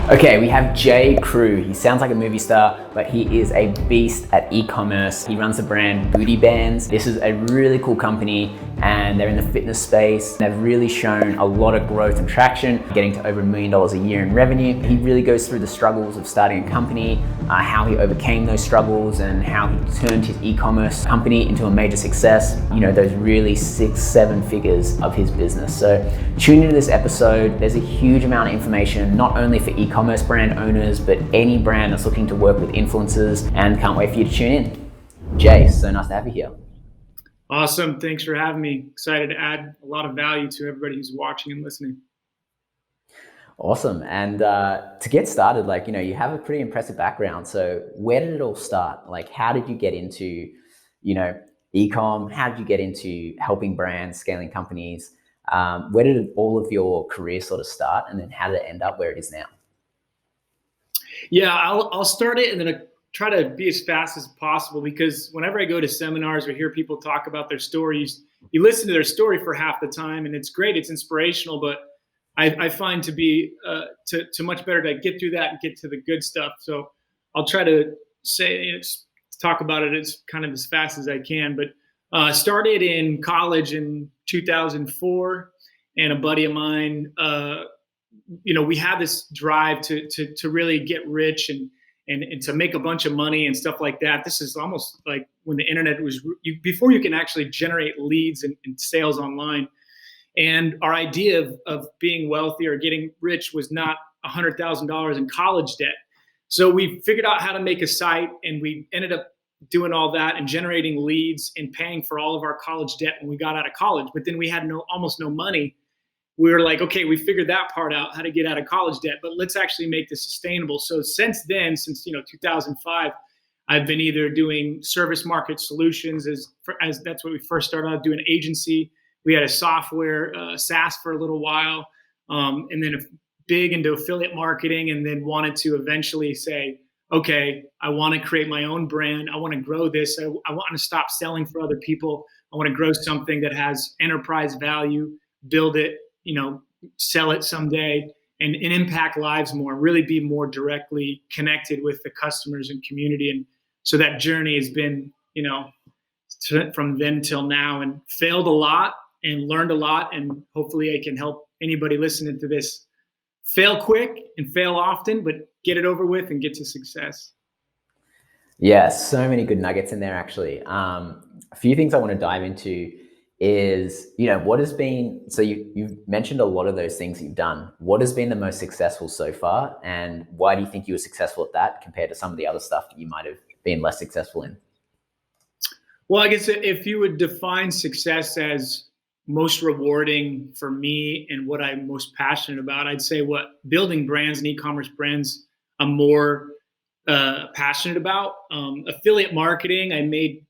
Okay, we have Jay Crew. He sounds like a movie star, but he is a beast at e-commerce. He runs the brand Booty Bands. This is a really cool company and they're in the fitness space. They've really shown a lot of growth and traction, getting to over $1 million a year in revenue. He really goes through the struggles of starting a company, how he overcame those struggles and how he turned his e-commerce company into a major success. You know, those really 6-7 figures of his business. So tune into this episode. There's a huge amount of information, not only for e-commerce brand owners, but any brand that's looking to work with influencers, and can't wait for you to tune in. Jay, so nice to have you here. Awesome. Thanks for having me. Excited to add a lot of value to everybody who's watching and listening. Awesome. And to get started, you have a pretty impressive background. So where did it all start? Like, how did you get into, e-com? How did you get into helping brands, scaling companies? Where did all of your career sort of start? And then how did it end up where it is now? Yeah, I'll start it and then try to be as fast as possible, because whenever I go to seminars or hear people talk about their stories, you listen to their story for half the time and it's great, it's inspirational, but I find to be to much better to get through that and get to the good stuff. So I'll try to talk about it as kind of as fast as I can. But started in college in 2004, and a buddy of mine, we had this drive to really get rich and to make a bunch of money and stuff like that. This is almost like when the internet was before you can actually generate leads and sales online. And our idea of being wealthy or getting rich was not $100,000 in college debt. So we figured out how to make a site, and we ended up doing all that and generating leads and paying for all of our college debt when we got out of college. But then we had almost no money. We were like, okay, we figured that part out, how to get out of college debt, but let's actually make this sustainable. So since then, since 2005, I've been either doing service market solutions as that's what we first started out doing, agency. We had a software, SaaS for a little while, and then big into affiliate marketing, and then wanted to eventually say, okay, I want to create my own brand. I want to grow this. I want to stop selling for other people. I want to grow something that has enterprise value, build it, sell it someday, and impact lives more, really be more directly connected with the customers and community. And so that journey has been, from then till now, and failed a lot and learned a lot. And hopefully I can help anybody listening to this fail quick and fail often, but get it over with and get to success. Yeah, so many good nuggets in there, actually. A few things I want to dive into is, what has been, so you've mentioned a lot of those things you've done. What has been the most successful so far? And why do you think you were successful at that compared to some of the other stuff that you might have been less successful in? Well, I guess if you would define success as most rewarding for me and what I'm most passionate about, I'd say what building brands and e-commerce brands I'm more passionate about. Affiliate marketing, I made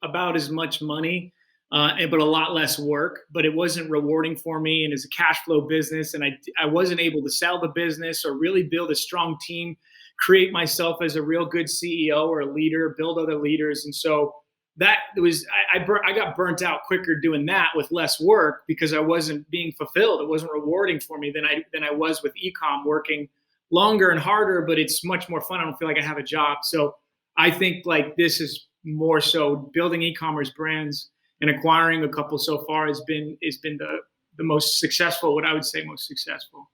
about as much money, but a lot less work, but it wasn't rewarding for me. And as a cash flow business, and I wasn't able to sell the business or really build a strong team, create myself as a real good CEO or a leader, build other leaders. And so that was, I got burnt out quicker doing that with less work because I wasn't being fulfilled. It wasn't rewarding for me than I was with e-com, working longer and harder, but it's much more fun. I don't feel like I have a job. So I think like this is more so building e-commerce brands and acquiring a couple so far has been the most successful, what I would say most successful.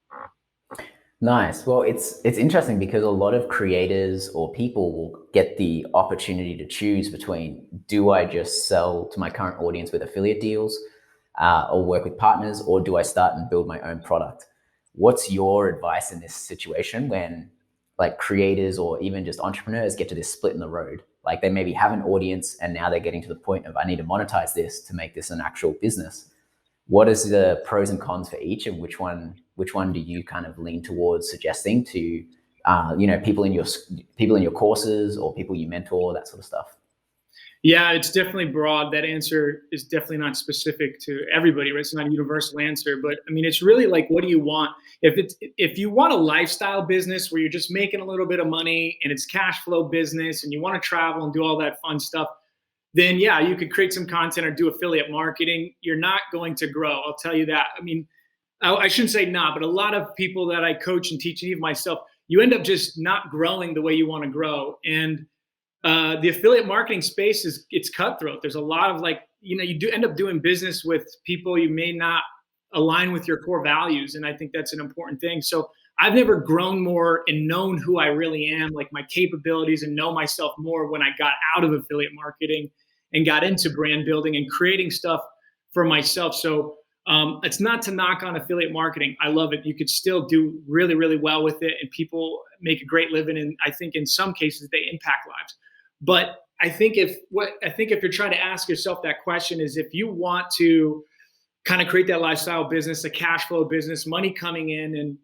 Nice. Well, it's interesting because a lot of creators or people will get the opportunity to choose between, do I just sell to my current audience with affiliate deals or work with partners, or do I start and build my own product? What's your advice in this situation when like creators or even just entrepreneurs get to this split in the road? Like they maybe have an audience and now they're getting to the point of, I need to monetize this to make this an actual business. What is the pros and cons for each, and which one do you kind of lean towards suggesting to, people in your courses or people you mentor, that sort of stuff? Yeah, it's definitely broad. That answer is definitely not specific to everybody, right? It's not a universal answer, but I mean, it's really like, what do you want? If you want a lifestyle business where you're just making a little bit of money and it's cash flow business and you want to travel and do all that fun stuff, then yeah, you could create some content or do affiliate marketing. You're not going to grow. I'll tell you that. I mean, I shouldn't say not, but a lot of people that I coach and teach, and even myself, you end up just not growing the way you want to grow. And the affiliate marketing space is it's cutthroat. There's a lot of like, you do end up doing business with people you may not align with your core values. And I think that's an important thing. So I've never grown more and known who I really am, like my capabilities, and know myself more when I got out of affiliate marketing and got into brand building and creating stuff for myself. So it's not to knock on affiliate marketing. I love it. You could still do really, really well with it, and people make a great living. And I think in some cases they impact lives. But I think if you're trying to ask yourself that question is if you want to kind of create that lifestyle business, a cash flow business, money coming in,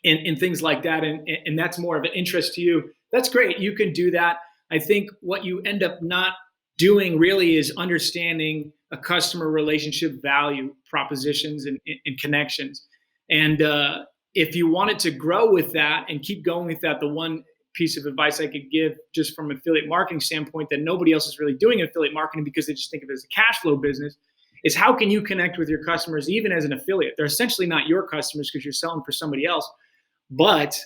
and things like that, and that's more of an interest to you, that's great. You can do that. I think what you end up not doing really is understanding a customer relationship value propositions and connections. And if you wanted to grow with that and keep going with that, the one piece of advice I could give just from affiliate marketing standpoint that nobody else is really doing in affiliate marketing because they just think of it as a cash flow business is how can you connect with your customers even as an affiliate? They're essentially not your customers because you're selling for somebody else, but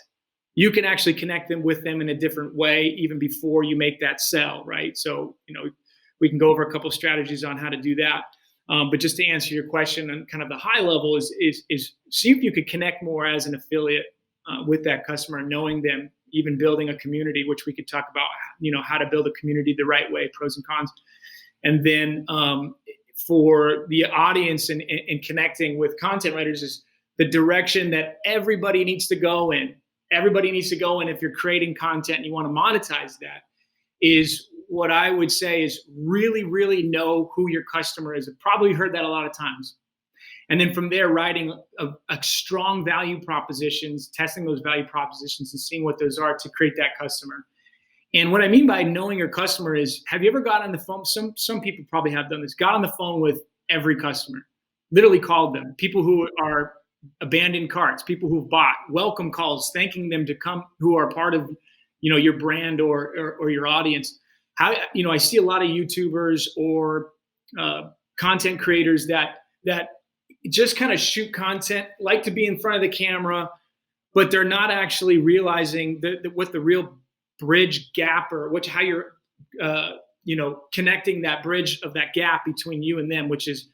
you can actually connect them with them in a different way even before you make that sell, right? So, we can go over a couple of strategies on how to do that. But just to answer your question on kind of the high level is see if you could connect more as an affiliate with that customer, knowing them, even building a community, which we could talk about, how to build a community the right way, pros and cons. And then for the audience and connecting with content writers is the direction that everybody needs to go in. Everybody needs to go in if you're creating content and you want to monetize that is what I would say is really, really know who your customer is. I've probably heard that a lot of times. And then from there, writing a strong value propositions, testing those value propositions and seeing what those are to create that customer. And what I mean by knowing your customer is, have you ever got on the phone? Some people probably have done this, got on the phone with every customer, literally called them, people who are abandoned carts, people who've bought, welcome calls, thanking them to come, who are part of, your brand or your audience. How, I see a lot of YouTubers or content creators that just kind of shoot content, like to be in front of the camera, but they're not actually realizing what the real bridge gap or how you're, connecting that bridge of that gap between you and them, which is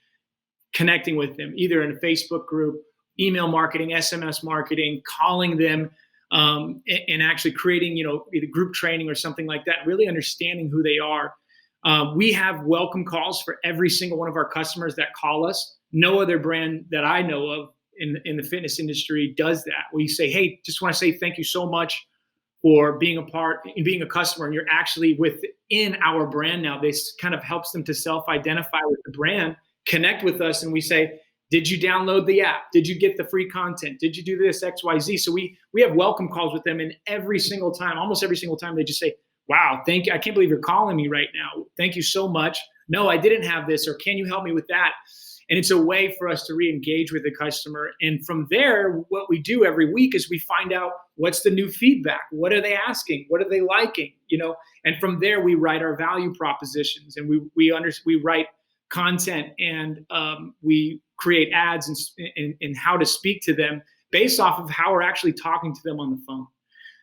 connecting with them either in a Facebook group, email marketing, SMS marketing, calling them, and actually creating, either group training or something like that, really understanding who they are. We have welcome calls for every single one of our customers that call us. No other brand that I know of in the fitness industry does that. We say, hey, just want to say thank you so much for being a part and being a customer. And you're actually within our brand now. This kind of helps them to self-identify with the brand, connect with us. And we say, did you download the app? Did you get the free content? Did you do this XYZ? So we have welcome calls with them, and every single time, almost every single time, they just say, wow, thank you. I can't believe you're calling me right now. Thank you so much. No, I didn't have this, or can you help me with that? And it's a way for us to re-engage with the customer. And from there, what we do every week is we find out what's the new feedback. What are they asking? What are they liking? And from there, we write our value propositions, and we write content, and we create ads and how to speak to them based off of how we're actually talking to them on the phone.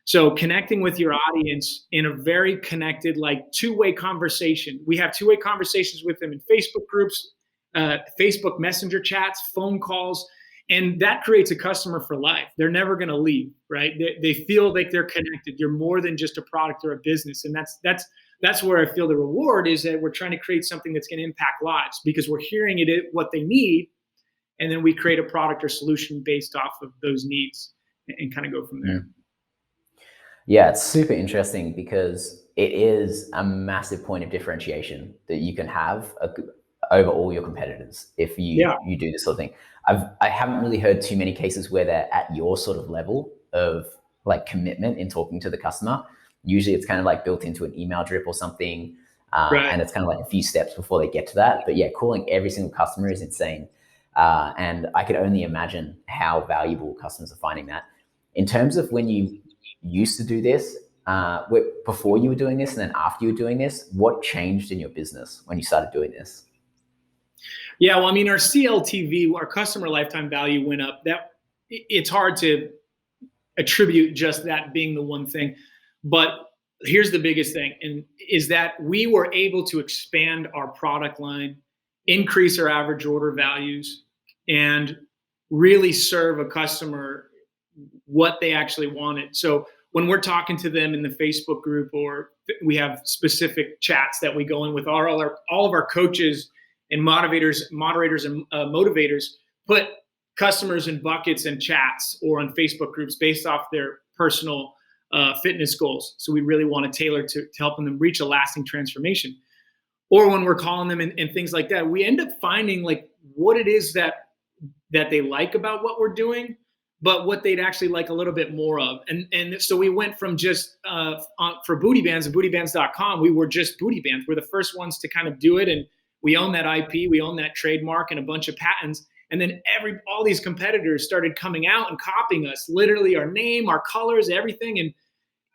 So connecting with your audience in a very connected, like two-way conversation. We have two-way conversations with them in Facebook groups, Facebook Messenger chats, phone calls, and that creates a customer for life. They're never going to leave, right? They feel like they're connected. You're more than just a product or a business, and that's where I feel the reward is, that we're trying to create something that's going to impact lives because we're hearing what they need, and then we create a product or solution based off of those needs and kind of go from there. Yeah, it's super interesting because it is a massive point of differentiation that you can have over all your competitors if you do this sort of thing. I haven't really heard too many cases where they're at your sort of level of like commitment in talking to the customer. Usually it's kind of like built into an email drip or something. And it's kind of like a few steps before they get to that. But yeah, calling every single customer is insane. And I could only imagine how valuable customers are finding that. In terms of when you used to do this, before you were doing this and then after you were doing this, what changed in your business when you started doing this? Yeah, well, I mean, our CLTV, our customer lifetime value went up. That it's hard to attribute just that being the one thing, but here's the biggest thing, and is that we were able to expand our product line, increase our average order values, and really serve a customer what they actually wanted. So when we're talking to them in the Facebook group, or we have specific chats that we go in with all of our coaches and moderators and motivators, put customers in buckets and chats or on Facebook groups based off their personal fitness goals. So we really want to tailor to helping them reach a lasting transformation. Or when we're calling them and things like that, we end up finding like what it is that they like about what we're doing, but what they'd actually like a little bit more of. And so we went from just for booty bands and bootybands.com, we were just booty bands. We're the first ones to kind of do it. And we own that IP, we own that trademark and a bunch of patents. And then all these competitors started coming out and copying us, literally our name, our colors, everything. And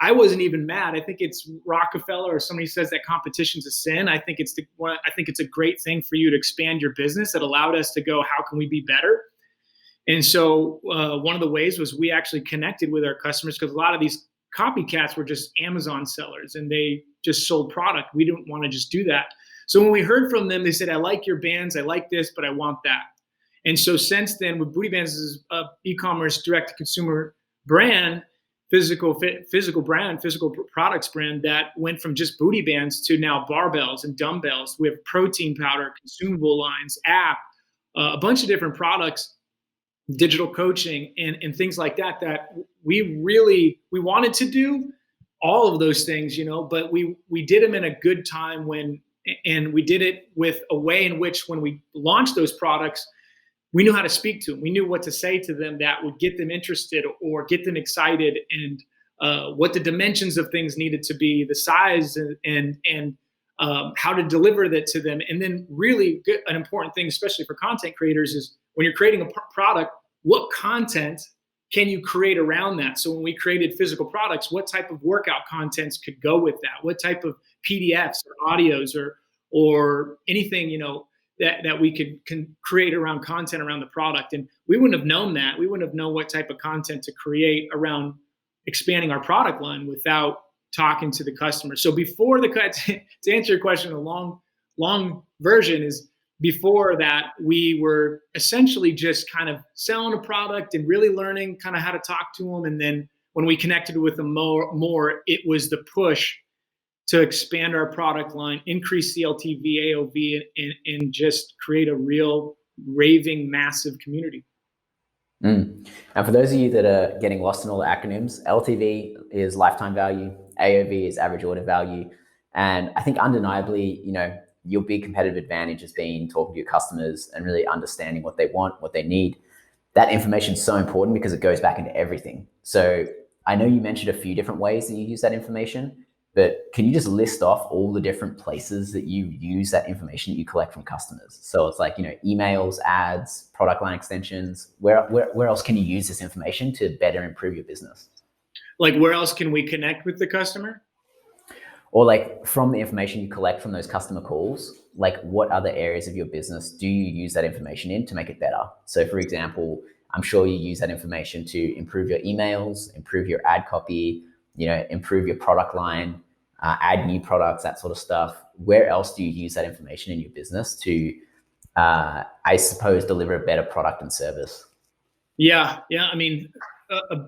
I wasn't even mad. I think it's Rockefeller or somebody says that competition's a sin. I think it's a great thing for you to expand your business. That allowed us to go, how can we be better? And so one of the ways was we actually connected with our customers, because a lot of these copycats were just Amazon sellers and they just sold product. We didn't want to just do that. So when we heard from them, they said, I like your bands, I like this, but I want that. And so since then, with Booty Bands' e-commerce direct-to-consumer brand, physical products brand, that went from just booty bands to now barbells and dumbbells. We have protein powder, consumable lines, app, a bunch of different products, digital coaching and things like that, that we wanted to do all of those things, but we did them in a good time and we did it with a way in which when we launched those products, we knew how to speak to them. We knew what to say to them that would get them interested or get them excited, and what the dimensions of things needed to be, the size, and how to deliver that to them. And then really an important thing, especially for content creators, is when you're creating a product, what content can you create around that? So when we created physical products, what type of workout contents could go with that? What type of PDFs or audios or anything, that we can create around content around the product. And we wouldn't have known that. We wouldn't have known what type of content to create around expanding our product line without talking to the customer. So before to answer your question, a long version is, before that, we were essentially just kind of selling a product and really learning kind of how to talk to them. And then when we connected with them more, it was the push to expand our product line, increase CLTV, AOV, and just create a real raving, massive community. And for those of you that are getting lost in all the acronyms, LTV is lifetime value, AOV is average order value. And I think undeniably, your big competitive advantage has been talking to your customers and really understanding what they want, what they need. That information is so important because it goes back into everything. So I know you mentioned a few different ways that you use that information, but can you just list off all the different places that you use that information that you collect from customers? So it's like, emails, ads, product line extensions. Where else can you use this information to better improve your business? Like, where else can we connect with the customer? Or like, from the information you collect from those customer calls, like what other areas of your business do you use that information in to make it better? So for example, I'm sure you use that information to improve your emails, improve your ad copy, improve your product line, add new products, that sort of stuff. Where else do you use that information in your business to, I suppose, deliver a better product and service? Yeah. I mean,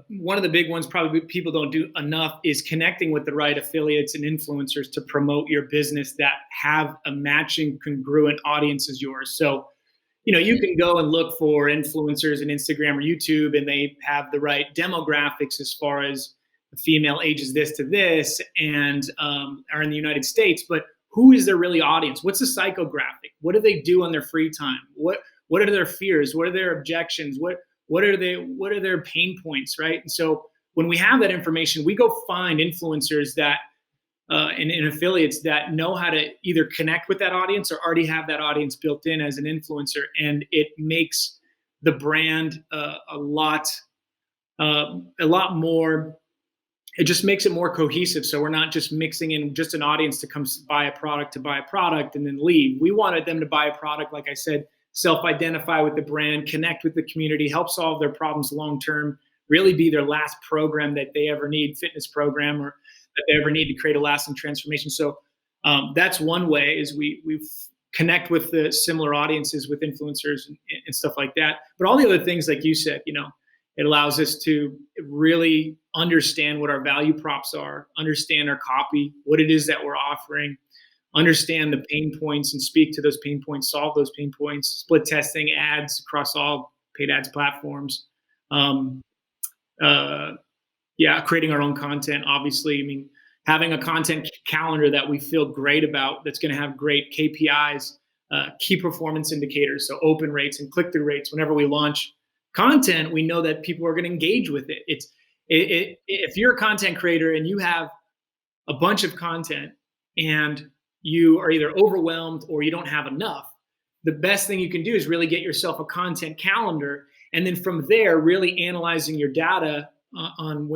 one of the big ones probably people don't do enough is connecting with the right affiliates and influencers to promote your business that have a matching, congruent audience as yours. So, you can go and look for influencers in Instagram or YouTube, and they have the right demographics as far as the female ages this to this and are in the United States. But who is their really audience? What's the psychographic? What do they do on their free time? What are their fears? What are their objections? What are their pain points, right? And so when we have that information, we go find influencers that and affiliates that know how to either connect with that audience or already have that audience built in as an influencer, and it makes the brand a lot more it just makes it more cohesive. So we're not just mixing in just an audience to come buy a product and then leave. We wanted them to buy a product, like I said, self-identify with the brand, connect with the community, help solve their problems long-term, really be their last program that they ever need, fitness program, or that they ever need to create a lasting transformation. So that's one way, is we connect with the similar audiences with influencers and stuff like that. But all the other things, like you said, it allows us to really understand what our value props are, understand our copy, what it is that we're offering, understand the pain points and speak to those pain points, solve those pain points, split testing ads across all paid ads platforms. Creating our own content, obviously. I mean, having a content calendar that we feel great about, that's going to have great KPIs, key performance indicators, so open rates and click-through rates. Whenever we launch content, we know that people are going to engage with it. If you're a content creator and you have a bunch of content and you are either overwhelmed or you don't have enough, the best thing you can do is really get yourself a content calendar, and then from there, really analyzing your data on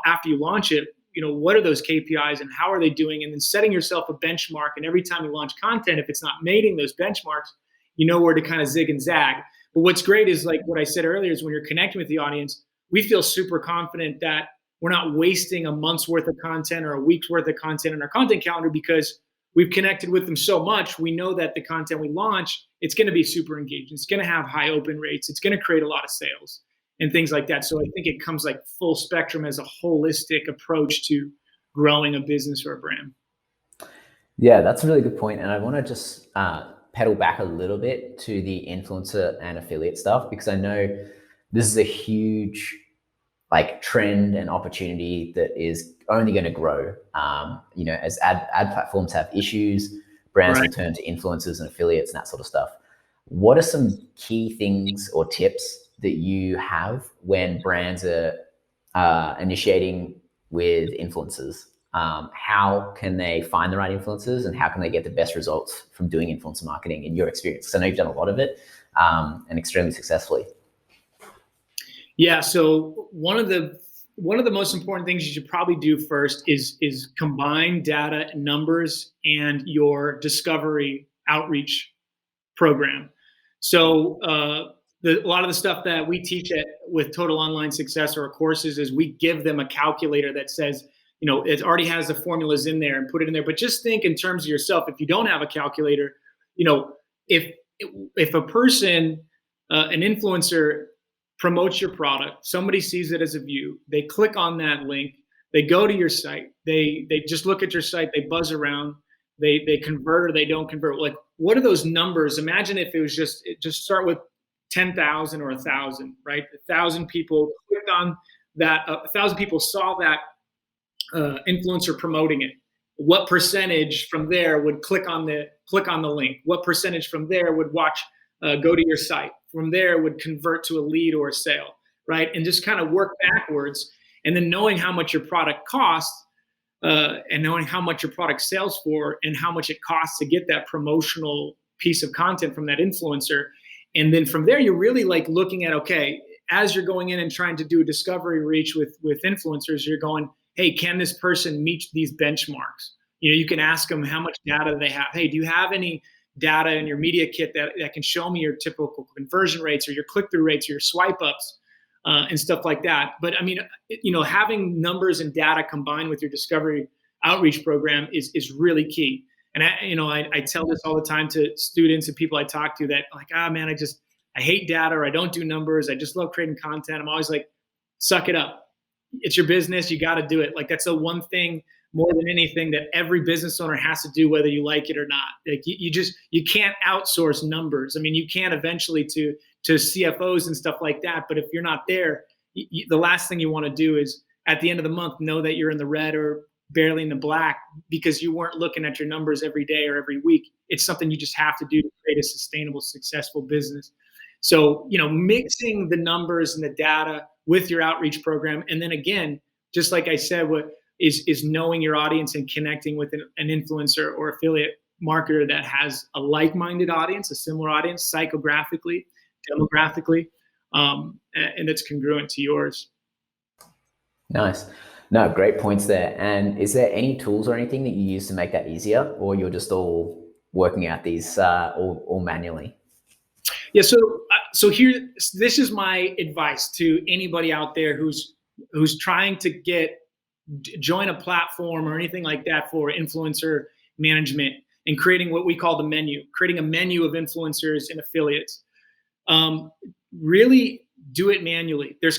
after you launch it. What are those KPIs and how are they doing? And then setting yourself a benchmark. And every time you launch content, if it's not meeting those benchmarks, you know where to kind of zig and zag. But what's great is, like what I said earlier, is when you're connecting with the audience, we feel super confident that we're not wasting a month's worth of content or a week's worth of content in our content calendar, because we've connected with them so much. We know that the content we launch, it's going to be super engaged. It's going to have high open rates. It's going to create a lot of sales and things like that. So I think it comes like full spectrum as a holistic approach to growing a business or a brand. Yeah, that's a really good point. And I want to just pedal back a little bit to the influencer and affiliate stuff, because I know this is a huge trend and opportunity that is only going to grow. As ad platforms have issues, brands will turn to influencers and affiliates and that sort of stuff. What are some key things or tips that you have when brands are initiating with influencers? How can they find the right influencers, and how can they get the best results from doing influencer marketing in your experience? Because I know you've done a lot of it and extremely successfully. Yeah. So one of the most important things you should probably do first is combine data, numbers, and your discovery outreach program. So a lot of the stuff that we teach with Total Online Success or our courses is we give them a calculator that says, it already has the formulas in there, and put it in there. But just think in terms of yourself. If you don't have a calculator, if a person, an influencer, promotes your product, somebody sees it as a view, they click on that link, they go to your site, they just look at your site, they buzz around, they convert or they don't convert. Like, what are those numbers? Imagine if it was just start with 10,000 or 1,000, right? 1,000 people clicked on that. 1,000 people saw that influencer promoting it. What percentage from there would click on the link? What percentage from there would go to your site? From there would convert to a lead or a sale, right? And just kind of work backwards. And then knowing how much your product costs, and knowing how much your product sells for, and how much it costs to get that promotional piece of content from that influencer. And then from there, you're really looking at, okay, as you're going in and trying to do a discovery reach with influencers, you're going, hey, can this person meet these benchmarks? You can ask them how much data they have. Hey, do you have any data in your media kit that can show me your typical conversion rates or your click-through rates or your swipe ups and stuff like that? But I mean, having numbers and data combined with your discovery outreach program is really key. And I tell this all the time to students and people I talk to, that man, I hate data, or I don't do numbers. I just love creating content. I'm always like, suck it up. It's your business. You got to do it. That's the one thing more than anything that every business owner has to do, whether you like it or not. You can't outsource numbers. I mean, you can eventually to CFOs and stuff like that. But if you're not there, the last thing you want to do is at the end of the month know that you're in the red or barely in the black because you weren't looking at your numbers every day or every week. It's something you just have to do to create a sustainable, successful business. So, mixing the numbers and the data with your outreach program. And then again, just like I said, what is knowing your audience and connecting with an influencer or affiliate marketer that has a like-minded audience, a similar audience, psychographically, demographically, and that's congruent to yours. Nice. No, great points there. And is there any tools or anything that you use to make that easier, or you're just all working out these all manually? Yeah. So here, this is my advice to anybody out there who's trying to join a platform or anything like that for influencer management and creating what we call the menu, creating a menu of influencers and affiliates. Um, really do it manually. There's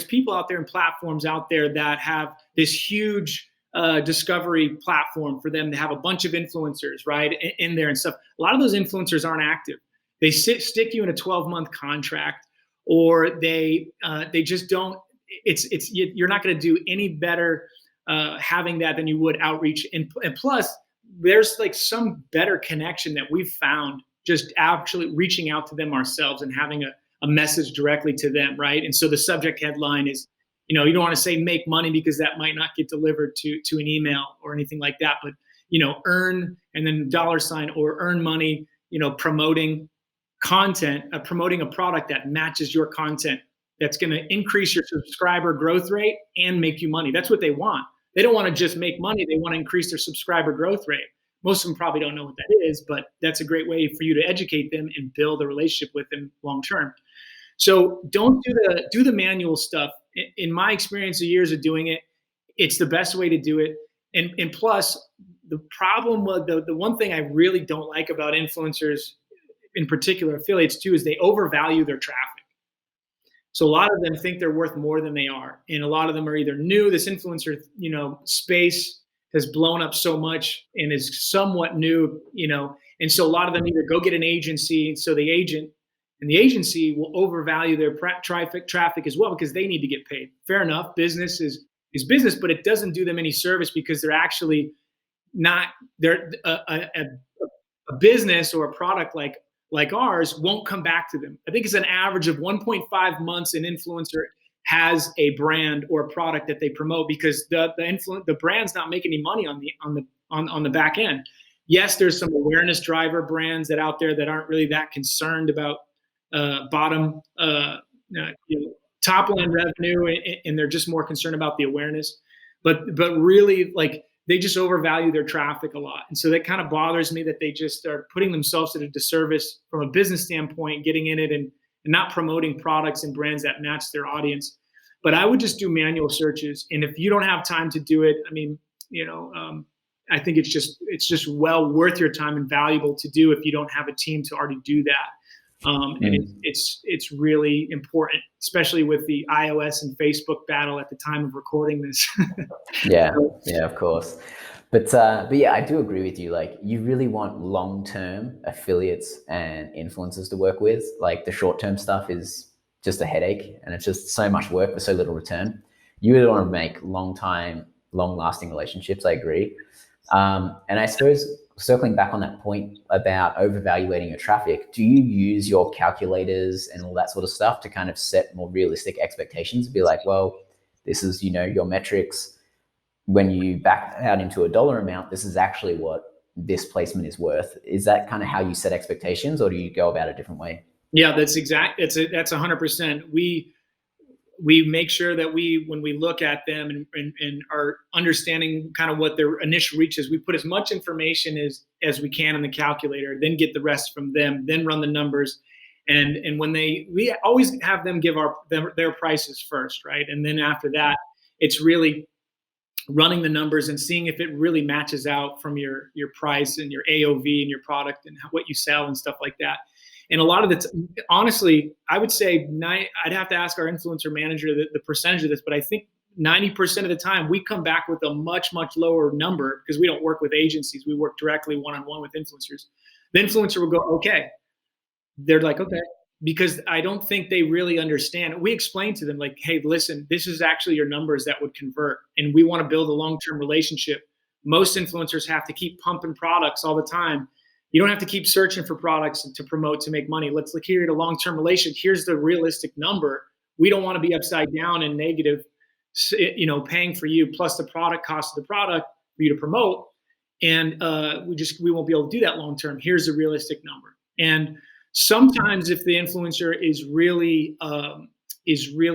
people out there and platforms out there that have this huge discovery platform for them to have a bunch of influencers right in there and stuff. A lot of those influencers aren't active. They stick you in a 12-month contract, or they just don't. You're not going to do any better having that than you would outreach. And plus, there's like some better connection that we've found just actually reaching out to them ourselves and having a message directly to them, right? And so the subject headline is, you don't want to say make money because that might not get delivered to an email or anything like that, but earn, and then dollar sign, or earn money, promoting content, promoting a product that matches your content, that's going to increase your subscriber growth rate and make you money. That's what they want. They don't want to just make money. They want to increase their subscriber growth rate. Most of them probably don't know what that is, but that's a great way for you to educate them and build a relationship with them long term. So don't do the manual stuff. In my experience of years of doing it, it's the best way to do it. And plus, the problem with the one thing I really don't like about influencers, in particular affiliates too, is they overvalue their traffic. So a lot of them think they're worth more than they are, and a lot of them are either new. This influencer, space has blown up so much and is somewhat new, and so a lot of them either go get an agency, so the agent and the agency will overvalue their traffic as well because they need to get paid. Fair enough, business is business, but it doesn't do them any service because they're actually not. They're a business or a product like ours won't come back to them. I think it's an average of 1.5 months an influencer has a brand or a product that they promote, because the brand's not making any money on the back end. Yes, there's some awareness driver brands that out there that aren't really that concerned about bottom top line revenue, and they're just more concerned about the awareness. But really, like, they just overvalue their traffic a lot. And so that kind of bothers me that they just are putting themselves at a disservice from a business standpoint, getting in it and not promoting products and brands that match their audience. But I would just do manual searches. And if you don't have time to do it, I mean, I think it's just well worth your time and valuable to do if you don't have a team to already do that. And it's really important, especially with the iOS and Facebook battle at the time of recording this. Yeah, yeah, of course. But yeah, I do agree with you. Like, you really want long-term affiliates and influencers to work with. Like, the short-term stuff is just a headache, and it's just so much work for so little return. You really want to make long-lasting relationships. I agree. And I suppose, circling back on that point about overvaluating your traffic, do you use your calculators and all that sort of stuff to kind of set more realistic expectations? Be like, well, this is, your metrics. When you back out into a dollar amount, this is actually what this placement is worth. Is that kind of how you set expectations, or do you go about it a different way? Yeah, that's 100%. We make sure that when we look at them and are understanding kind of what their initial reach is, we put as much information as we can in the calculator, then get the rest from them, then run the numbers. And when we always have them give their prices first, right? And then after that, it's really running the numbers and seeing if it really matches out from your price and your AOV and your product and what you sell and stuff like that. And a lot of it, honestly, I would say I'd have to ask our influencer manager the percentage of this, but I think 90% of the time we come back with a much, much lower number because we don't work with agencies. We work directly one-on-one with influencers. The influencer will go, okay. They're like, okay, because I don't think they really understand. We explain to them like, hey, listen, this is actually your numbers that would convert, and we want to build a long-term relationship. Most influencers have to keep pumping products all the time. You don't have to keep searching for products to promote to make money. Let's look here at a long-term relationship. Here's the realistic number. We don't want to be upside down and negative, paying for you plus the product cost of the product for you to promote. And we won't be able to do that long-term. Here's the realistic number. And sometimes if the influencer is really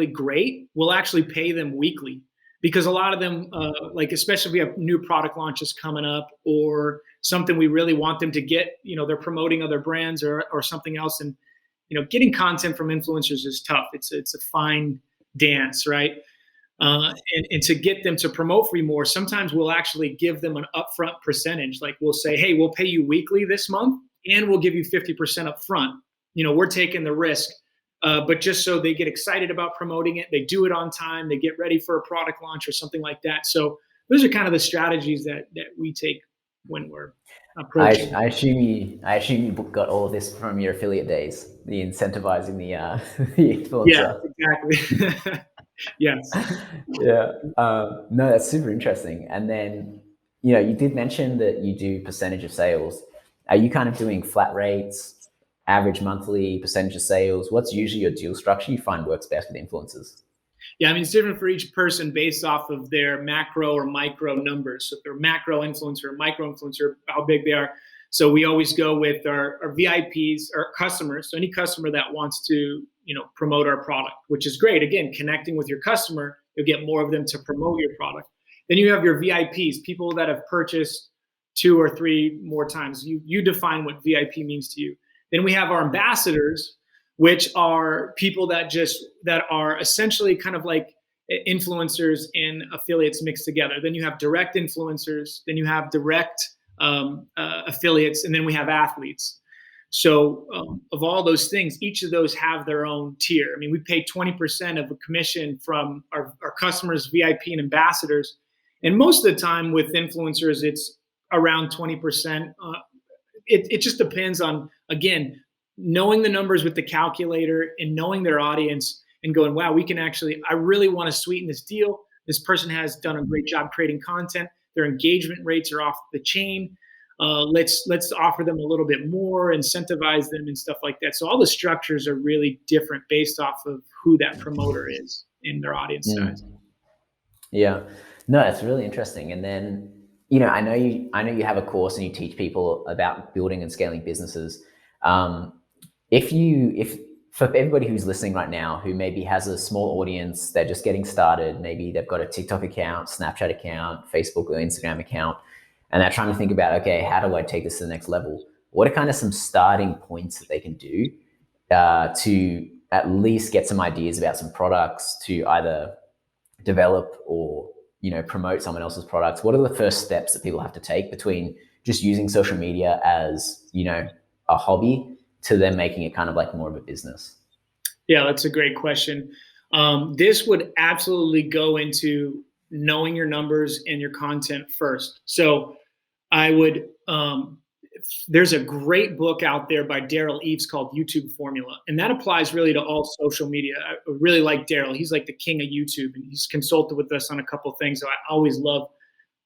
great, we'll actually pay them weekly. because a lot of them, like especially if we have new product launches coming up or something we really want them to get, they're promoting other brands or something else, and getting content from influencers is tough. It's a fine dance, right? And to get them to promote for you more, sometimes we'll actually give them an upfront percentage. Like we'll say, hey, we'll pay you weekly this month, and we'll give you 50% upfront. We're taking the risk, but just so they get excited about promoting it, they do it on time, they get ready for a product launch or something like that. So those are kind of the strategies that we take when we're approaching. I assume you got all of this from your affiliate days, the incentivizing the Yeah, influencer. exactly. Yes. Yeah. No, that's super interesting. And then, you did mention that you do percentage of sales. Are you kind of doing flat rates, average monthly percentage of sales? What's usually your deal structure you find works best with influencers? Yeah, I mean, it's different for each person based off of their macro or micro numbers. So if they're macro influencer, micro influencer, how big they are. So we always go with our VIPs, our customers. So any customer that wants to, promote our product, which is great. Again, connecting with your customer, you'll get more of them to promote your product. Then you have your VIPs, people that have purchased 2 or 3 more times. You define what VIP means to you. Then we have our ambassadors, which are people that are essentially kind of like influencers and affiliates mixed together. Then you have direct influencers, then you have direct affiliates, and then we have athletes. So of all those things, each of those have their own tier. I mean, we pay 20% of a commission from our customers, VIP and ambassadors. And most of the time with influencers, it's around 20%. It just depends on, again, knowing the numbers with the calculator and knowing their audience and going, wow, I really want to sweeten this deal. This person has done a great job creating content. Their engagement rates are off the chain. Let's offer them a little bit more, incentivize them and stuff like that. So all the structures are really different based off of who that promoter is in their audience size. Yeah. No, it's really interesting. And then, I know you have a course and you teach people about building and scaling businesses. If for everybody who's listening right now who maybe has a small audience, they're just getting started, maybe they've got a TikTok account, Snapchat account, Facebook or Instagram account, and they're trying to think about, okay, how do I take this to the next level? What are kind of some starting points that they can do to at least get some ideas about some products to either develop or promote someone else's products? What are the first steps that people have to take between just using social media as a hobby to then making it kind of like more of a business? Yeah, that's a great question. This would absolutely go into knowing your numbers and your content first. So I would, there's a great book out there by Daryl Eves called YouTube Formula. And that applies really to all social media. I really like Daryl. He's like the king of YouTube, and he's consulted with us on a couple of things. So I always love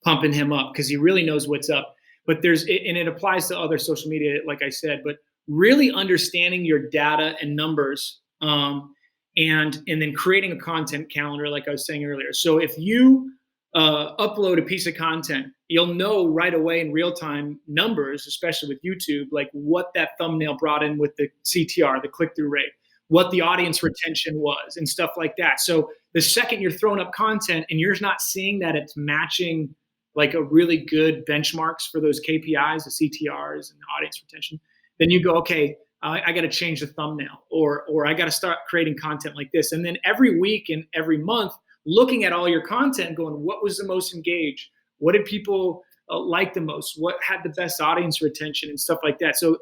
pumping him up because he really knows what's up. But it applies to other social media, like I said, but really understanding your data and numbers, and then creating a content calendar, like I was saying earlier. So if you upload a piece of content, you'll know right away in real time numbers, especially with YouTube, like what that thumbnail brought in with the CTR, the click-through rate, what the audience retention was and stuff like that. So the second you're throwing up content and you're not seeing that it's matching like a really good benchmarks for those KPIs, the CTRs and the audience retention, then you go, okay, I got to change the thumbnail, or I got to start creating content like this. And then every week and every month, looking at all your content and going, what was the most engaged? What did people like the most? What had the best audience retention and stuff like that? So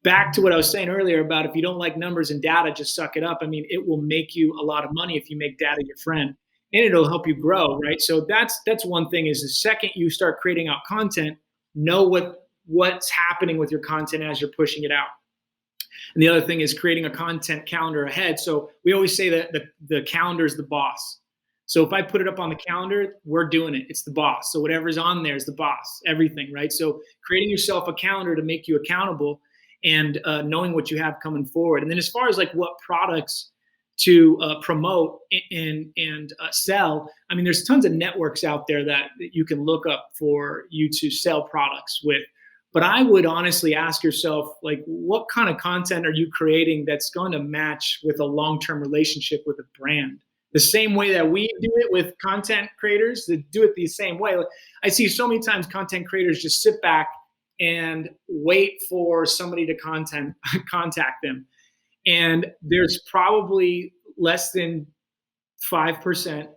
back to what I was saying earlier about if you don't like numbers and data, just suck it up. I mean, it will make you a lot of money if you make data your friend, and it'll help you grow, right? So that's one thing, is the second you start creating out content, know what's happening with your content as you're pushing it out. And the other thing is creating a content calendar ahead. So we always say that the calendar is the boss. So if I put it up on the calendar, we're doing it. It's the boss. So whatever's on there is the boss, everything, right? So creating yourself a calendar to make you accountable, and knowing what you have coming forward. And then as far as like what products to promote and sell, I mean, there's tons of networks out there that you can look up for you to sell products with. But I would honestly ask yourself, like, what kind of content are you creating that's going to match with a long-term relationship with a brand the same way that we do it with content creators, that do it the same way. Like, I see so many times content creators just sit back and wait for somebody to contact them. And there's probably less than 5%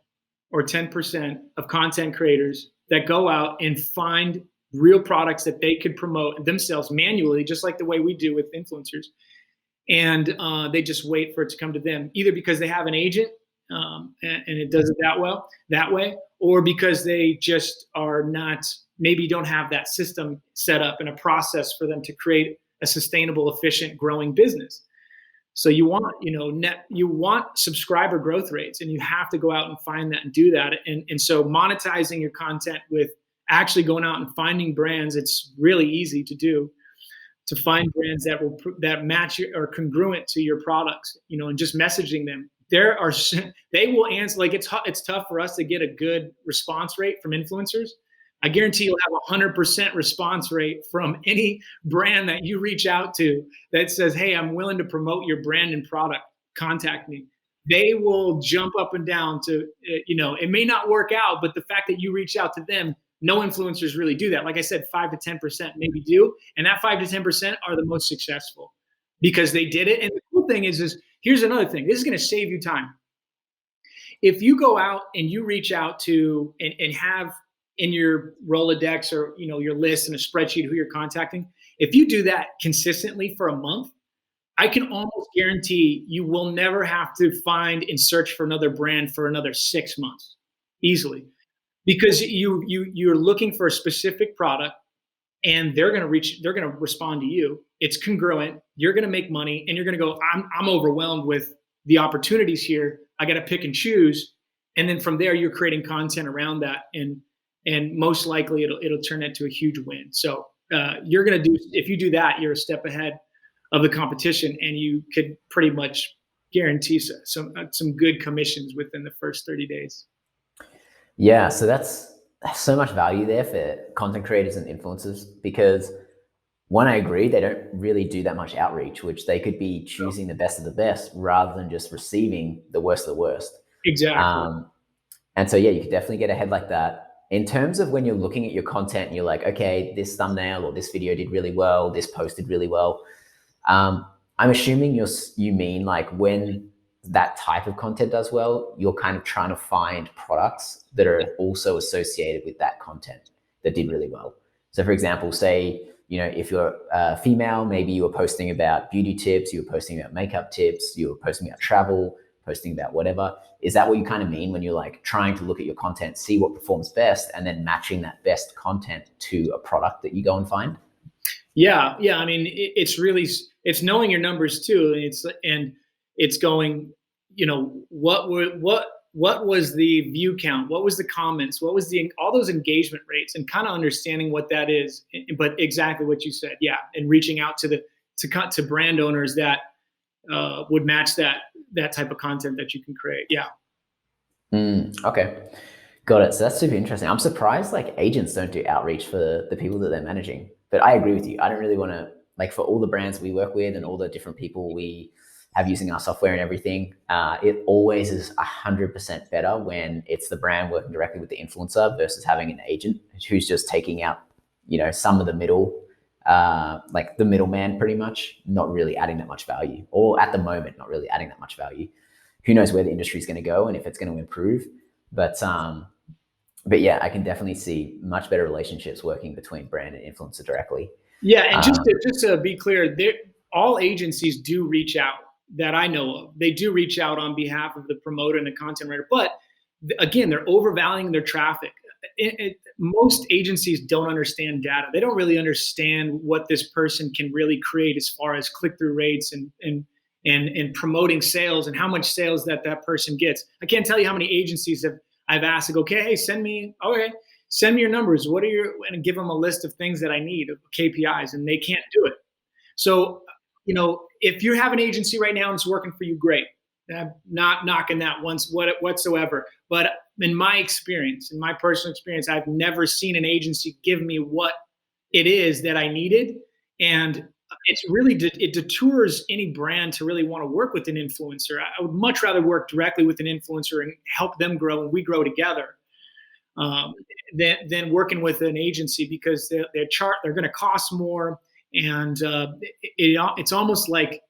or 10% of content creators that go out and find real products that they could promote themselves manually, just like the way we do with influencers. And they just wait for it to come to them, either because they have an agent and it does it that way, or because they just are not, maybe don't have that system set up and a process for them to create a sustainable, efficient, growing business. So you want, you want subscriber growth rates, and you have to go out and find that and do that. And so monetizing your content with actually going out and finding brands, it's really easy to do, to find brands that match or congruent to your products, and just messaging them. They will answer. Like, it's tough for us to get a good response rate from influencers. I guarantee you'll have 100% response rate from any brand that you reach out to that says, "Hey, I'm willing to promote your brand and product. Contact me." They will jump up and down to, it may not work out, but the fact that you reach out to them, no influencers really do that. Like I said, 5 to 10% maybe do, and that 5 to 10% are the most successful because they did it. And the cool thing is here's another thing. This is going to save you time. If you go out and you reach out to and have in your Rolodex or your list and a spreadsheet who you're contacting, if you do that consistently for a month, I can almost guarantee you will never have to find and search for another brand for another 6 months easily, because you're looking for a specific product, and they're going to respond to you. It's congruent. You're going to make money, and you're going to go, I'm overwhelmed with the opportunities here. I got to pick and choose. And then from there, you're creating content around that. And most likely it'll turn into a huge win. So if you do that, you're a step ahead of the competition, and you could pretty much guarantee some good commissions within the first 30 days. Yeah, so that's so much value there for content creators and influencers, because one, I agree, they don't really do that much outreach, which they could be choosing the best of the best rather than just receiving the worst of the worst. Exactly. And so, yeah, you could definitely get ahead like that. In terms of when you're looking at your content and you're like, okay, this thumbnail or this video did really well, this post did really well. I'm assuming you mean like when that type of content does well, you're kind of trying to find products that are also associated with that content that did really well. So for example, say, if you're a female, maybe you were posting about beauty tips, you were posting about makeup tips, you were posting about travel, posting about whatever. Is that what you kind of mean when you're like trying to look at your content, see what performs best, and then matching that best content to a product that you go and find? Yeah. I mean, it's knowing your numbers too. And it's going, what was the view count? What was the comments? What was all those engagement rates, and kind of understanding what that is. But exactly what you said. Yeah. And reaching out to brand owners that would match that type of content that you can create. Yeah. Okay. Got it. So that's super interesting. I'm surprised like agents don't do outreach for the people that they're managing. But I agree with you. I don't really want to, like, for all the brands we work with and all the different people we have using our software and everything, it always is 100% better when it's the brand working directly with the influencer versus having an agent who's just taking out, some of the middle, like the middleman pretty much, not really adding that much value, or at the moment, not really adding that much value. Who knows where the industry is going to go and if it's going to improve. But yeah, I can definitely see much better relationships working between brand and influencer directly. Yeah, and just to be clear, all agencies do reach out that I know of. They do reach out on behalf of the promoter and the content writer. But again, they're overvaluing their traffic. Most agencies don't understand data. They don't really understand what this person can really create as far as click-through rates and promoting sales and how much sales that person gets. I can't tell you how many agencies I've asked to go, okay, hey, send me your numbers. And give them a list of things that I need, of KPIs, and they can't do it. So, if you have an agency right now and it's working for you, great. I'm not knocking that whatsoever. But in my personal experience, I've never seen an agency give me what it is that I needed. And it's really it deters any brand to really want to work with an influencer. I would much rather work directly with an influencer and help them grow and we grow together, um, than working with an agency, because they're going to cost more, and it's almost like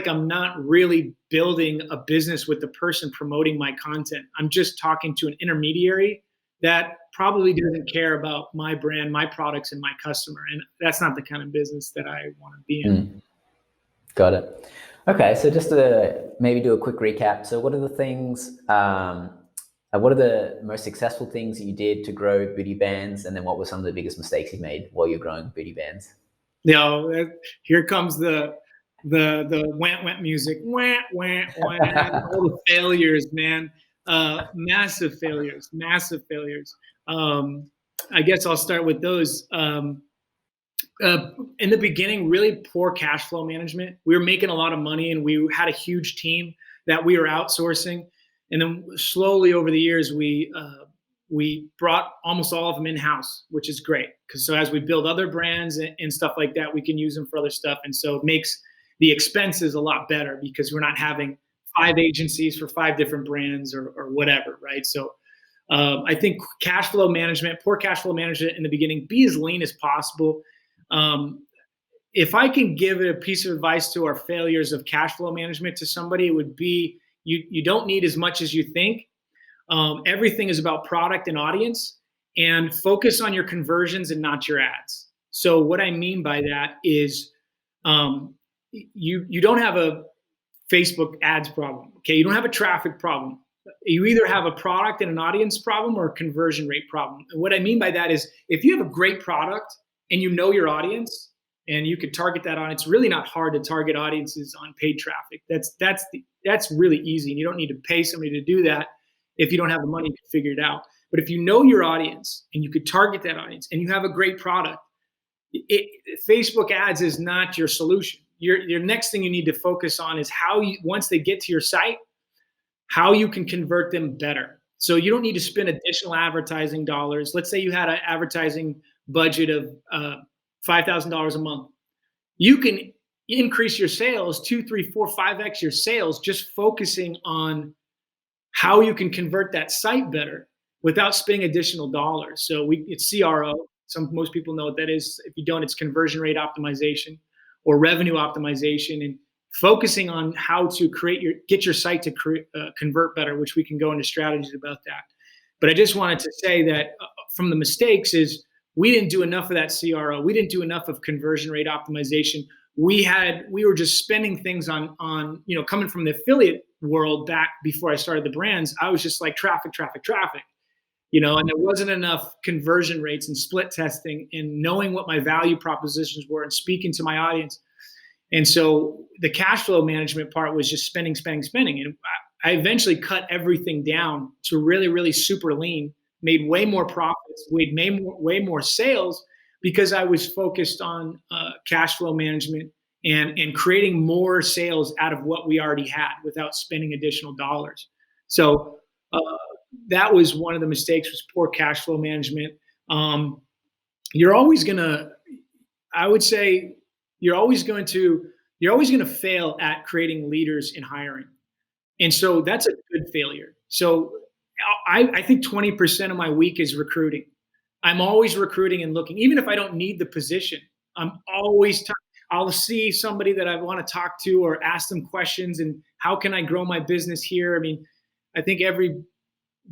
I'm not really building a business with the person promoting my content. I'm just talking to an intermediary that probably doesn't care about my brand, my products, and my customer, and that's not the kind of business that I want to be in. Got it. Okay, so just to maybe do a quick recap. So what are the things, what are the most successful things that you did to grow Booty Bands? And then what were some of the biggest mistakes you made while you're growing Booty Bands? You know, here comes the wah music, wah wah wah, all the failures, man, massive failures, massive failures. Um, I guess I'll start with those. In the beginning, really poor cash flow management. We were making a lot of money and we had a huge team that we were outsourcing. And then slowly over the years, we brought almost all of them in house, which is great. Because so as we build other brands and stuff like that, we can use them for other stuff. And so it makes the expenses a lot better because we're not having 5 agencies for 5 different brands or whatever, right? So I think cash flow management, poor cash flow management in the beginning, be as lean as possible. Um, if I can give a piece of advice to our failures of cash flow management to somebody, it would be you don't need as much as you think. Everything is about product and audience, and focus on your conversions and not your ads. So what I mean by that is you don't have a Facebook ads problem. Okay, you don't have a traffic problem. You either have a product and an audience problem or a conversion rate problem. And what I mean by that is if you have a great product and you know your audience and you could target that audience, it's really not hard to target audiences on paid traffic. That's really easy. And you don't need to pay somebody to do that if you don't have the money to figure it out. But if you know your audience and you could target that audience and you have a great product, Facebook ads is not your solution. Your next thing you need to focus on is how you, once they get to your site, how you can convert them better. So you don't need to spend additional advertising dollars. Let's say you had an advertising budget of $5,000 a month. You can increase your sales 2, 3, 4, 5x your sales just focusing on how you can convert that site better without spending additional dollars. So it's CRO. Most people know what that is. If you don't, it's conversion rate optimization or revenue optimization, and focusing on how to get your site to convert better, which we can go into strategies about that. But I just wanted to say that from the mistakes is we didn't do enough of that CRO. We didn't do enough of conversion rate optimization. We were just spending things on coming from the affiliate world back before I started the brands. I was just like traffic, and there wasn't enough conversion rates and split testing and knowing what my value propositions were and speaking to my audience. And so the cash flow management part was just spending. And I eventually cut everything down to really, really super lean, made way more profits, made way more sales because I was focused on cash flow management and creating more sales out of what we already had without spending additional dollars. So that was one of the mistakes, was poor cash flow management. You're always gonna, I would say, you're always going to fail at creating leaders in hiring, and so that's a good failure. So I think 20% of my week is recruiting. I'm always recruiting and looking, even if I don't need the position. I'm always I'll see somebody that I want to talk to or ask them questions and how can I grow my business here. I mean, I think every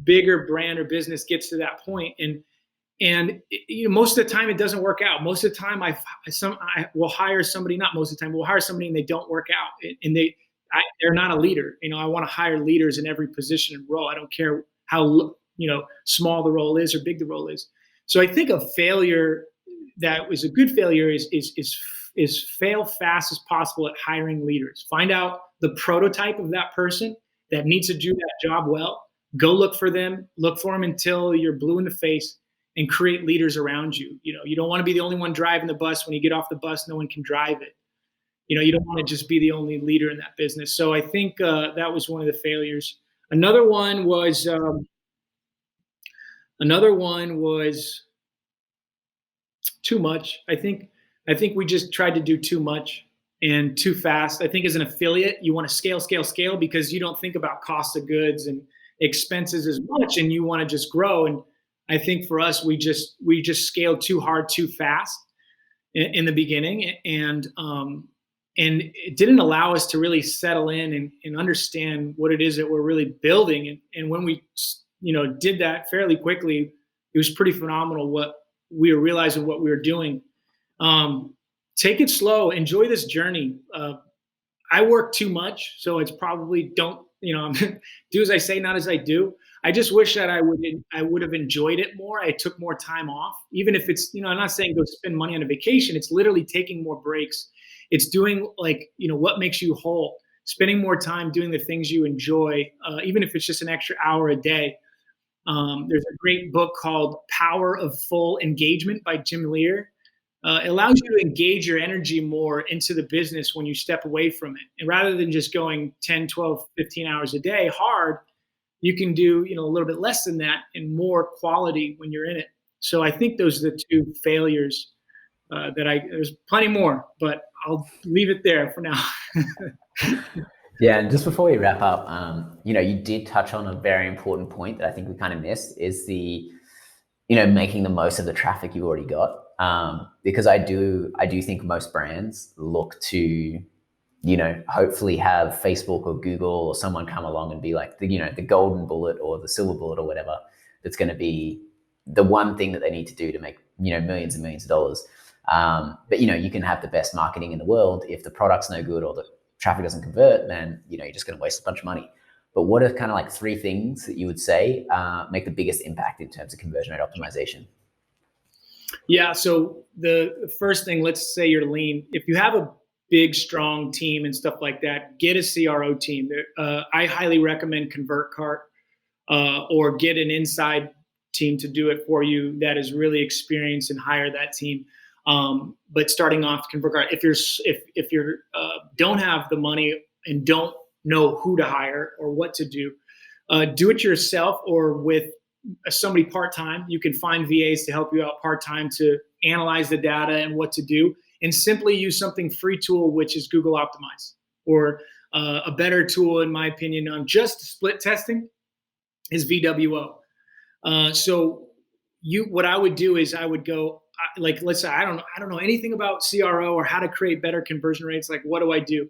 bigger brand or business gets to that point, and most of the time it doesn't work out. Most of the time I will hire somebody, not most of the time, we'll hire somebody and they don't work out, and they're not a leader. I want to hire leaders in every position and role. I don't care how small the role is or big the role is. So I think a failure that was a good failure is fail fast as possible at hiring leaders. Find out the prototype of that person that needs to do that job well. Go look for them until you're blue in the face, and create leaders around you. You don't want to be the only one driving the bus. When you get off the bus, no one can drive it. You don't want to just be the only leader in that business. So I think that was one of the failures. Another one was too much. I think I think we just tried to do too much and too fast. I think as an affiliate, you want to scale, scale, scale because you don't think about cost of goods and expenses as much, and you want to just grow. And I think for us, we just scaled too hard, too fast in the beginning, and it didn't allow us to really settle in and understand what it is that we're really building. And when we did that fairly quickly, it was pretty phenomenal what we were realizing what we were doing. Take it slow, enjoy this journey. I work too much, so it's probably don't do as I say, not as I do. I just wish that I would have enjoyed it more. I took more time off, even if it's I'm not saying go spend money on a vacation. It's literally taking more breaks. It's doing what makes you whole. Spending more time doing the things you enjoy, even if it's just an extra hour a day. There's a great book called Power of Full Engagement by Jim Lear. It allows you to engage your energy more into the business when you step away from it. And rather than just going 10, 12, 15 hours a day hard, you can do a little bit less than that and more quality when you're in it. So I think those are the two failures there's plenty more, but I'll leave it there for now. Yeah, and just before we wrap up, you did touch on a very important point that I think we kind of missed is the, making the most of the traffic you already got. Because I do think most brands look to, hopefully have Facebook or Google or someone come along and be like the golden bullet or the silver bullet or whatever that's going to be the one thing that they need to do to make millions and millions of dollars. But you can have the best marketing in the world. If the product's no good or the traffic doesn't convert, then you're just going to waste a bunch of money. But what are kind of like three things that you would say make the biggest impact in terms of conversion rate optimization? Yeah. So the first thing, let's say you're lean. If you have a big, strong team and stuff like that, get a CRO team. I highly recommend ConvertCart or get an inside team to do it for you that is really experienced and hire that team. But starting off ConvertCart, if you're don't have the money and don't know who to hire or what to do it yourself or with somebody part-time. You can find VAs to help you out part-time to analyze the data and what to do, and simply use something free tool, which is Google Optimize, or a better tool, in my opinion, on just split testing is VWO. What I would do is I would go, let's say I don't know anything about CRO or how to create better conversion rates. Like, what do I do?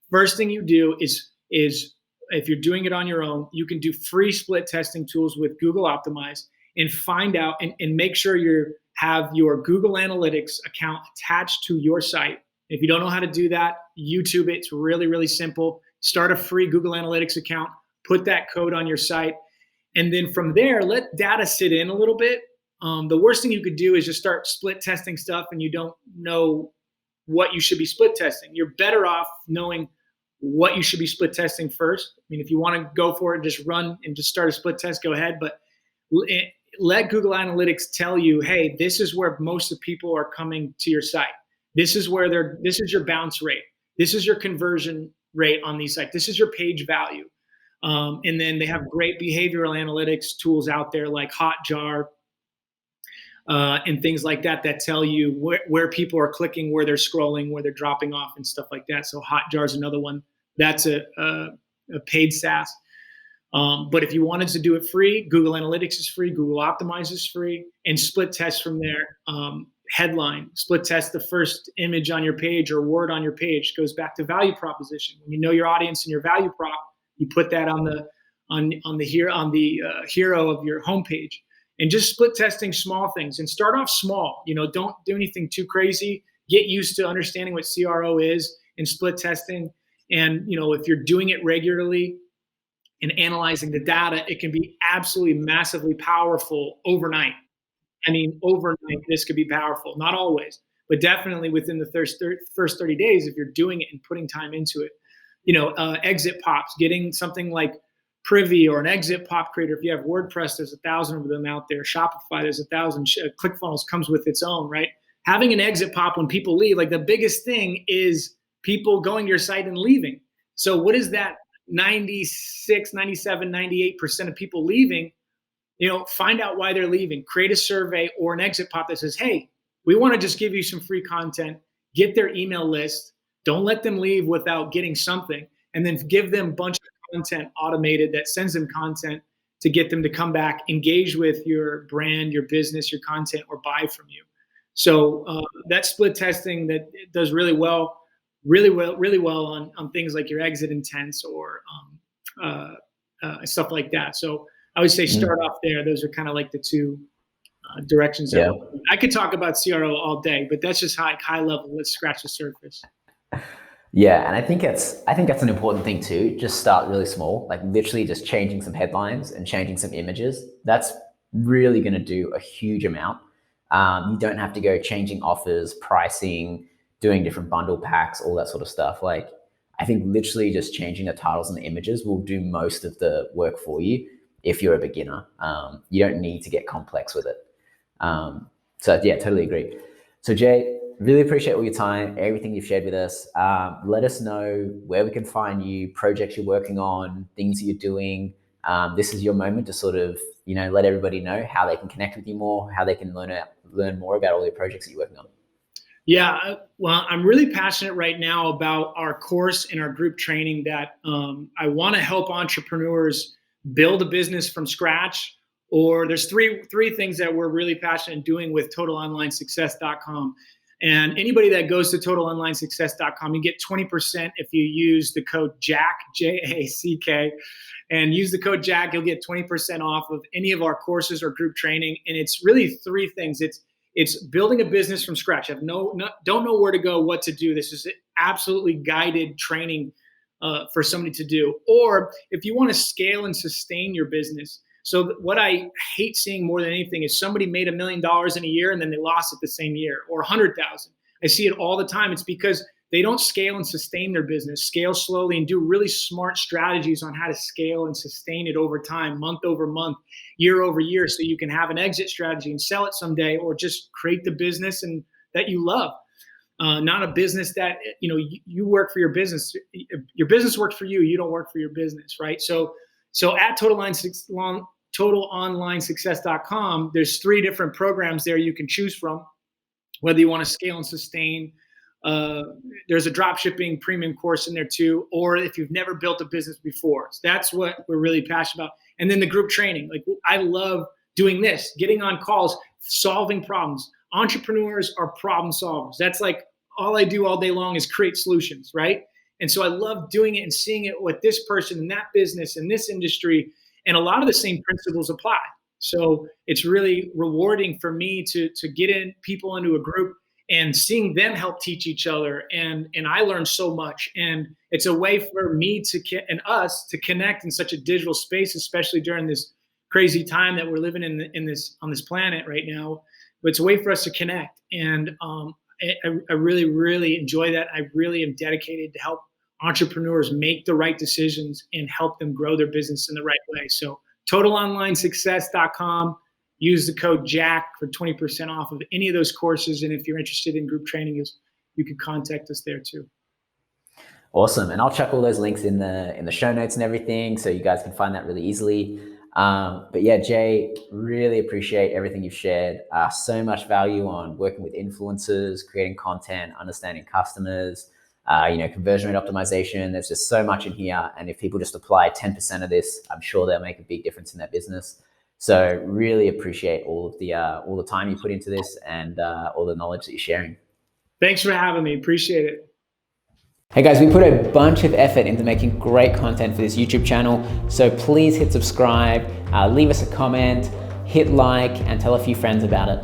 First thing you do is if you're doing it on your own, you can do free split testing tools with Google Optimize and find out and make sure you have your Google Analytics account attached to your site. If you don't know how to do that, YouTube it. It's really, really simple. Start a free Google Analytics account, put that code on your site, and then from there, let data sit in a little bit. The worst thing you could do is just start split testing stuff and you don't know what you should be split testing. You're better off knowing what you should be split testing first. I mean, if you want to go for it, just run and just start a split test, go ahead. But let Google Analytics tell you, hey, this is where most of the people are coming to your site. This is your bounce rate. This is your conversion rate on these sites. This is your page value. And then they have great behavioral analytics tools out there like Hotjar and things like that tell you where people are clicking, where they're scrolling, where they're dropping off and stuff like that. So Hotjar is another one. That's a paid SaaS. But if you wanted to do it free, Google Analytics is free, Google Optimize is free, and split test from there. Headline, split test the first image on your page or word on your page. Goes back to value proposition. When you know your audience and your value prop, you put that on the hero of your homepage. And just split testing small things and start off small. Don't do anything too crazy. Get used to understanding what CRO is and split testing. And if you're doing it regularly and analyzing the data, it can be absolutely massively powerful overnight. I mean, overnight, this could be powerful. Not always, but definitely within the first 30 days, if you're doing it and putting time into it. Exit pops, getting something like Privy or an exit pop creator. If you have WordPress, there's 1,000 of them out there. Shopify, there's 1,000. ClickFunnels comes with its own, right? Having an exit pop when people leave, like the biggest thing is people going to your site and leaving. So what is that? 96, 97, 98% of people leaving, find out why they're leaving. Create a survey or an exit pop that says, hey, We want to just give you some free content, get their email list. Don't let them leave without getting something, and then give them a bunch of content automated that sends them content to get them to come back, engage with your brand, your business, your content, or buy from you. So that split testing that does really well on things like your exit intents or stuff like that. So I would say start off there. Those are kind of like the two directions that I could talk about CRO all day, but that's just high level. Let's scratch the surface. Yeah, and I think that's an important thing too. Just start really small, like literally just changing some headlines and changing some images. That's really going to do a huge amount. You don't have to go changing offers, pricing, doing different bundle packs, all that sort of stuff. Like, I think literally just changing the titles and the images will do most of the work for you if you're a beginner. You don't need to get complex with it. So yeah, totally agree. So Jay, really appreciate all your time, everything you've shared with us. Let us know where we can find you, projects you're working on, things that you're doing. This is your moment to sort of, let everybody know how they can connect with you more, how they can learn more about all your projects that you're working on. Yeah, well, I'm really passionate right now about our course and our group training that I want to help entrepreneurs build a business from scratch. Or there's three things that we're really passionate in doing with totalonlinesuccess.com. And anybody that goes to totalonlinesuccess.com, you get 20% if you use the code JACK, J-A-C-K. And use the code JACK, you'll get 20% off of any of our courses or group training. And it's really three things. It's building a business from scratch. I don't know where to go, what to do. This is absolutely guided training for somebody to do. Or if you want to scale and sustain your business. So what I hate seeing more than anything is somebody made $1 million in a year and then they lost it the same year, or 100,000. I see it all the time. It's because they don't scale and sustain their business, scale slowly and do really smart strategies on how to scale and sustain it over time, month over month, year over year, so you can have an exit strategy and sell it someday, or just create the business and that you love. Not a business that, you work for your business. Your business works for you. You don't work for your business, right? So at totalonlinesuccess.com, there's 3 different programs there you can choose from, whether you want to scale and sustain. There's a drop shipping premium course in there too, or if you've never built a business before. So that's what we're really passionate about. And then the group training. Like, I love doing this, getting on calls, solving problems. Entrepreneurs are problem solvers. That's like all I do all day long is create solutions, right? And so I love doing it and seeing it with this person in that business in this industry. And a lot of the same principles apply. So it's really rewarding for me to get in people into a group and seeing them help teach each other. And I learn so much. And it's a way for me and us to connect in such a digital space, especially during this crazy time that we're living on this planet right now. But it's a way for us to connect. And I really, really enjoy that. I really am dedicated to help entrepreneurs make the right decisions and help them grow their business in the right way. So totalonlinesuccess.com, use the code JACK for 20% off of any of those courses. And if you're interested in group training, you can contact us there too. Awesome. And I'll chuck all those links in the show notes and everything, so you guys can find that really easily. But yeah, Jay, really appreciate everything you've shared. So much value on working with influencers, creating content, understanding customers, conversion rate optimization. There's just so much in here. And if people just apply 10% of this, I'm sure they'll make a big difference in their business. So really appreciate all the time you put into this and all the knowledge that you're sharing. Thanks for having me. Appreciate it. Hey guys, we put a bunch of effort into making great content for this YouTube channel. So please hit subscribe, leave us a comment, hit like, and tell a few friends about it.